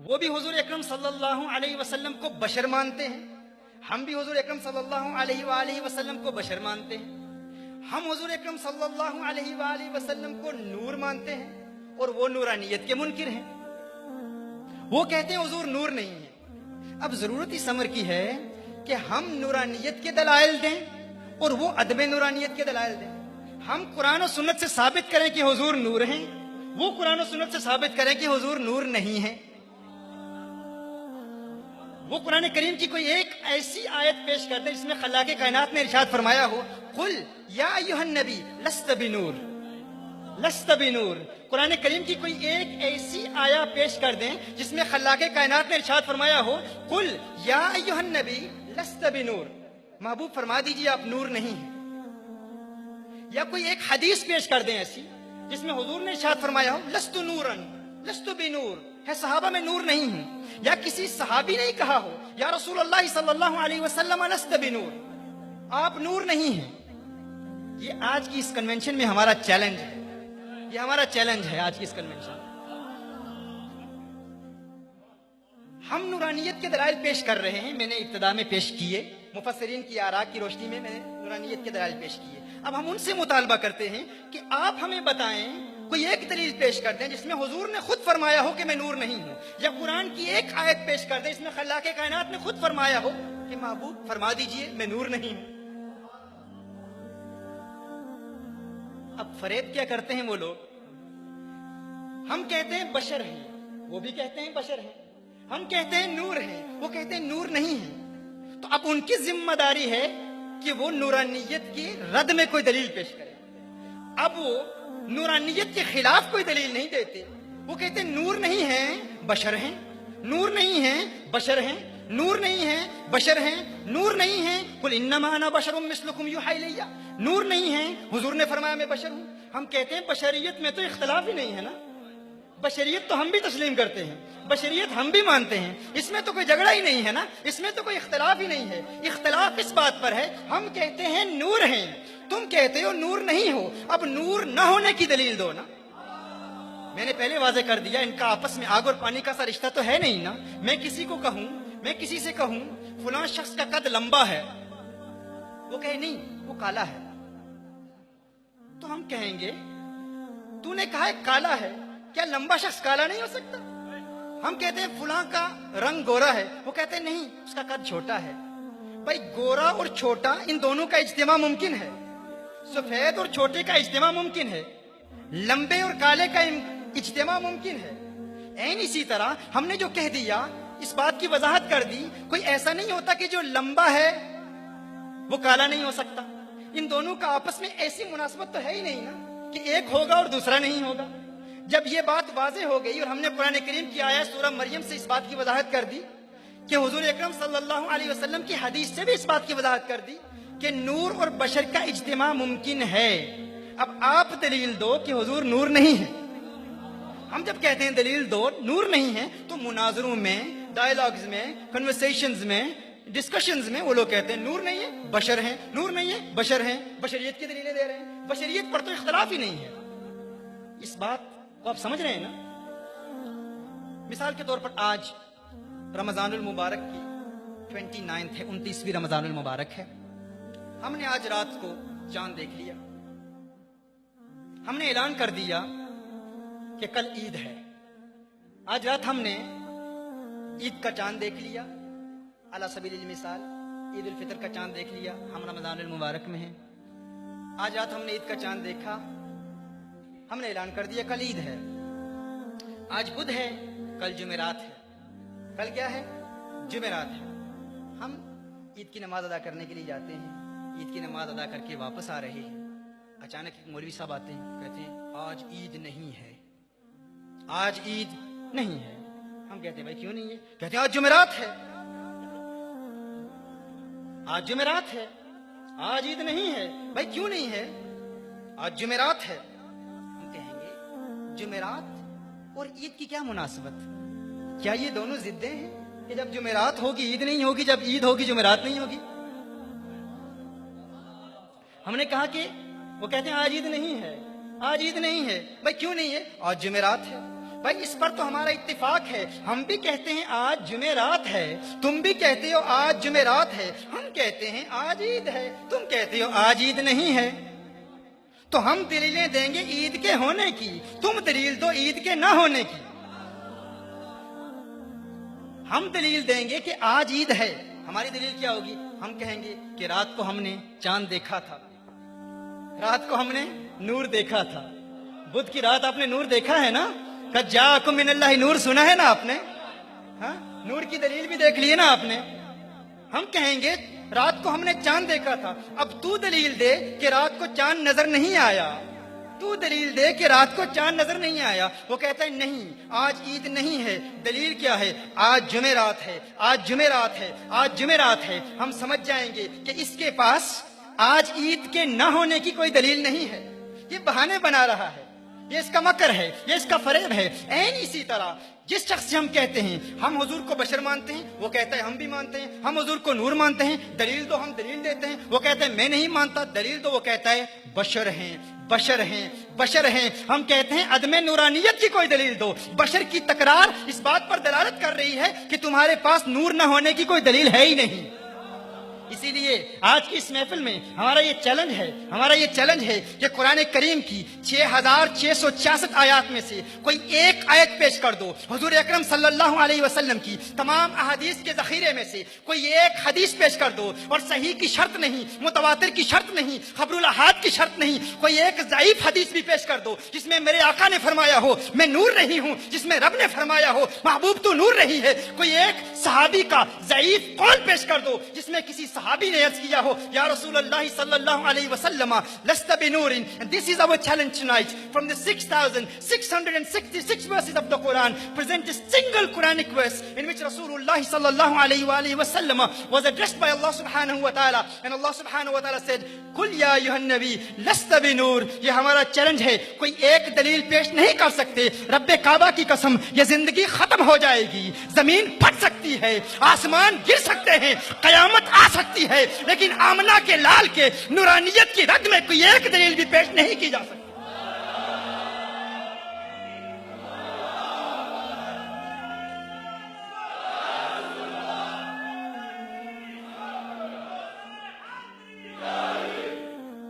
وہ بھی حضور اکرم صلی اللہ علیہ وسلم کو بشر مانتے ہیں، ہم بھی حضور اکرم صلی اللہ علیہ وآلہ وسلم کو بشر مانتے ہیں۔ ہم حضور اکرم صلی اللہ علیہ وآلہ وسلم کو نور مانتے ہیں اور وہ نورانیت کے منکر ہیں۔ وہ کہتے ہیں حضور نور نہیں ہے۔ اب ضرورت اس امر کی ہے کہ ہم نورانیت کے دلائل دیں اور وہ عدم نورانیت کے دلائل دیں۔ ہم قرآن و سنت سے ثابت کریں کہ حضور نور ہیں، وہ قرآن و سنت سے ثابت کریں کہ حضور نور نہیں ہیں۔ وہ قرآن کریم کی کوئی ایک ایسی آیت پیش کر دیں جس میں خلاق کائنات نے ارشاد فرمایا ہو قل یا ایھا النبی لست بنور، لست بنور۔ قرآن کریم کی کوئی ایک ایسی آیا پیش کر دیں جس میں خلاق کائنات نے ارشاد فرمایا ہو قل یا ایھا النبی لست بنور، محبوب فرما دیجیے آپ نور نہیں ہیں۔ یا کوئی ایک حدیث پیش کر دیں ایسی جس میں حضور نے ارشاد فرمایا ہو لست نورن لست بنور، ہے صحابہ میں نور نہیں ہوں۔ یا کسی صحابی نے کہا ہو یا رسول اللہ صلی اللہ علیہ وسلم لست بنور، آپ نور نہیں ہیں۔ یہ آج کی اس کنونشن میں ہمارا چیلنج ہے، یہ ہمارا چیلنج ہے آج کی اس کنونشن۔ ہم نورانیت کے دلائل پیش کر رہے ہیں، میں نے ابتدا میں پیش کیے، مفسرین کی آراء کی روشنی میں نے نورانیت کے دلائل پیش کیے۔ اب ہم ان سے مطالبہ کرتے ہیں کہ آپ ہمیں بتائیں، کوئی ایک دلیل پیش کر دیں جس میں حضور نے خود فرمایا ہو کہ میں نور نہیں ہوں، یا قرآن کی ایک آیت پیش کر دیں جس میں خلاق کائنات نے خود فرمایا ہو کہ محبوب فرما دیجئے میں نور نہیں ہوں۔ اب فریب کیا کرتے ہیں وہ لوگ؟ ہم کہتے ہیں بشر ہیں، وہ بھی کہتے ہیں بشر ہیں۔ ہم کہتے ہیں نور ہیں، وہ کہتے ہیں نور نہیں ہیں۔ تو اب ان کی ذمہ داری ہے کہ وہ نورانیت کی رد میں کوئی دلیل پیش کرے۔ اب وہ نورانیت کے خلاف کوئی دلیل نہیں دیتے، وہ کہتے ہیں نور نہیں ہیں بشر ہیں، نور نہیں ہیں بشر ہیں، نور نہیں ہیں بشر ہیں، نور نہیں ہیں قل انما انا بشر مثلکم یوحی الی، نور نہیں ہیں حضور نے فرمایا میں بشر ہوں۔ ہم کہتے ہیں بشریت میں تو اختلاف ہی نہیں ہے نا، بشریت تو ہم بھی تسلیم کرتے ہیں، بشریت ہم بھی مانتے ہیں، اس میں تو کوئی جھگڑا ہی نہیں ہے نا، اس میں تو کوئی اختلاف ہی نہیں ہے۔ اختلاف اس بات پر ہے ہم کہتے ہیں نور ہیں، تم کہتے ہو نور نہیں ہو، اب نور نہ ہونے کی دلیل دو نا۔ میں نے پہلے واضح کر دیا ان کا آپس میں آگ اور پانی کا سا رشتہ تو ہے نہیں نا۔ میں کسی کو کہوں، میں کسی سے کہوں فلاں شخص کا قد لمبا ہے، وہ کہے نہیں وہ کالا ہے، تو ہم کہیں گے تو نے کہا ہے کالا ہے، کیا لمبا شخص کالا نہیں ہو سکتا؟ ہم کہتے ہیں فلاں کا رنگ گورا ہے، وہ کہتے ہیں نہیں اس کا قد چھوٹا ہے۔ بھائی گورا اور چھوٹا ان دونوں کا اجتماع ممکن ہے، سفید اور چھوٹے کا اجتماع ممکن ہے، لمبے اور کالے کا اجتماع ممکن ہے۔ این اسی طرح ہم نے جو کہہ دیا اس بات کی وضاحت کر دی، کوئی ایسا نہیں ہوتا کہ جو لمبا ہے وہ کالا نہیں ہو سکتا۔ ان دونوں کا آپس میں ایسی مناسبت تو ہے ہی نہیں نا کہ ایک ہوگا اور دوسرا نہیں ہوگا۔ جب یہ بات واضح ہو گئی اور ہم نے قرآن کریم کی آیت سورہ مریم سے اس بات کی وضاحت کر دی کہ حضور اکرم صلی اللہ علیہ وسلم کی حدیث سے بھی اس بات کی وضاحت کر دی کہ نور اور بشر کا اجتماع ممکن ہے، اب آپ دلیل دو کہ حضور نور نہیں ہے۔ ہم جب کہتے ہیں دلیل دو نور نہیں ہے تو مناظروں میں، ڈائلاگز میں، کنورسیشنز میں، ڈسکشنز میں وہ لوگ کہتے ہیں نور نہیں ہے بشر ہیں، نور نہیں ہے بشر ہیں، بشریت کی دلیلیں دے رہے ہیں۔ بشریت پر تو اختلاف ہی نہیں ہے۔ اس بات کو آپ سمجھ رہے ہیں نا؟ مثال کے طور پر آج رمضان المبارک کی 29 ہے، 29ویں رمضان المبارک ہے۔ ہم نے آج رات کو چاند دیکھ لیا، ہم نے اعلان کر دیا کہ کل عید ہے۔ آج رات ہم نے عید کا چاند دیکھ لیا، علی سبیل المثال عید الفطر کا چاند دیکھ لیا، ہم رمضان المبارک میں ہیں۔ آج رات ہم نے عید کا چاند دیکھا، ہم نے اعلان کر دیا کل عید ہے۔ آج بدھ ہے، کل جمعرات ہے۔ کل کیا ہے؟ جمعرات ہے۔ ہم عید کی نماز ادا کرنے کے لیے جاتے ہیں، عید کی نماز ادا کر کے واپس آ رہے ہیں، اچانک ایک مولوی صاحب آتے ہیں، کہتے ہیں آج عید نہیں ہے، آج عید نہیں ہے۔ ہم کہتے ہیں بھائی کیوں نہیں ہے؟ کہتے ہیں آج جمعرات ہے، آج جمعرات ہے، آج عید نہیں ہے۔ بھائی کیوں نہیں ہے؟ آج جمعرات ہے۔ ہم کہیں گے جمعرات اور عید کی کیا مناسبت؟ کیا یہ دونوں ضدیں ہیں کہ جب جمعرات ہوگی عید نہیں ہوگی، جب عید ہوگی جمعرات نہیں ہوگی؟ ہم نے کہا کہ وہ کہتے ہیں آج عید نہیں ہے، آج عید نہیں ہے۔ بھائی کیوں نہیں ہے؟ آج جمعرات ہے۔ بھائی اس پر تو ہمارا اتفاق ہے. ہم بھی کہتے ہیں آج جمعرات ہے, تم بھی کہتے ہو آج جمعرات ہے. ہم کہتے ہیں آج عید ہے, تم کہتے ہو آج عید نہیں ہے. تو ہم دلیلیں دیں گے عید کے ہونے کی, تم دلیل دو عید کے نہ ہونے کی. ہم دلیل دیں گے کہ آج عید ہے, ہماری دلیل کیا ہوگی؟ ہم کہیں گے کہ رات کو ہم نے چاند دیکھا تھا, رات کو ہم نے نور دیکھا تھا. بدھ کی رات آپ نے نور دیکھا ہے نا؟ قد جاءکم من اللہ نور سنا ہے نا آپ نے؟ ہاں, نور کی دلیل بھی دیکھ لی ہے نا آپ نے. ہم کہیں گے رات کو ہم نے چاند دیکھا تھا. اب تو دلیل دے کہ رات کو چاند نظر نہیں آیا, تو دلیل دے کہ رات کو چاند نظر نہیں آیا. وہ کہتا ہے نہیں آج عید نہیں ہے. دلیل کیا ہے؟ آج جمعرات ہے, آج جمعرات ہے, آج جمعرات ہے. ہم سمجھ جائیں گے کہ اس کے پاس آج عید کے نہ ہونے کی کوئی دلیل نہیں ہے, یہ بہانے بنا رہا ہے, یہ اس کا مکر ہے, یہ اس کا فریب ہے. این اسی طرح جس شخص سے ہم کہتے ہیں ہم حضور کو بشر مانتے ہیں, وہ کہتا ہے ہم بھی مانتے ہیں. ہم حضور کو نور مانتے ہیں, دلیل دو, ہم دلیل دیتے ہیں. وہ کہتا ہے میں نہیں مانتا, دلیل دو. وہ کہتا ہے بشر ہیں, بشر ہیں, بشر ہیں. ہم کہتے ہیں عدم نورانیت کی کوئی دلیل دو. بشر کی تکرار اس بات پر دلالت کر رہی ہے کہ تمہارے پاس نور نہ ہونے کی کوئی دلیل ہے ہی نہیں. اسی لیے آج کی اس محفل میں ہمارا یہ چیلنج ہے کہ قرآن کریم کی 6666 آیات میں سے کوئی ایک آیت پیش کر دو. حضور اکرم صلی اللہ علیہ وسلم کی تمام احادیث کے ذخیرے میں سے کوئی ایک حدیث پیش کر دو, اور صحیح کی شرط نہیں, متواتر کی شرط نہیں, خبر الاحاد کی شرط نہیں, کوئی ایک ضعیف حدیث بھی پیش کر دو جس میں میرے آقا نے فرمایا ہو میں نور رہی ہوں, جس میں رب نے فرمایا ہو محبوب تو نور رہی ہے. کوئی ایک صحابی کا ضعیف قول پیش کر دو جس میں کسی صحابی نے عرض کیا ہو یا رسول اللہ صلی اللہ علیہ وسلم لست بنور. And this is our challenge tonight. From the 6,666 verses of the Quran, present a single Quranic verse in which Rasulullah sallallahu alayhi wa sallam was addressed by Allah subhanahu wa ta'ala, and Allah subhanahu wa ta'ala said قل یا ایھا النبی لست بنور. یہ ہمارا challenge ہے, کوئی ایک دلیل پیش نہیں کر سکتے. رب کعبہ کی قسم یہ زندگی ختم ہو جائے گی, زمین پھٹ سکتی ہے, آسمان گر سکتے ہیں, قیامت آ سکتی ہے, لیکن آمنہ کے لال کے نورانیت کی رگ میں کوئی ایک دلیل بھی پیش نہیں کی جا سکتی.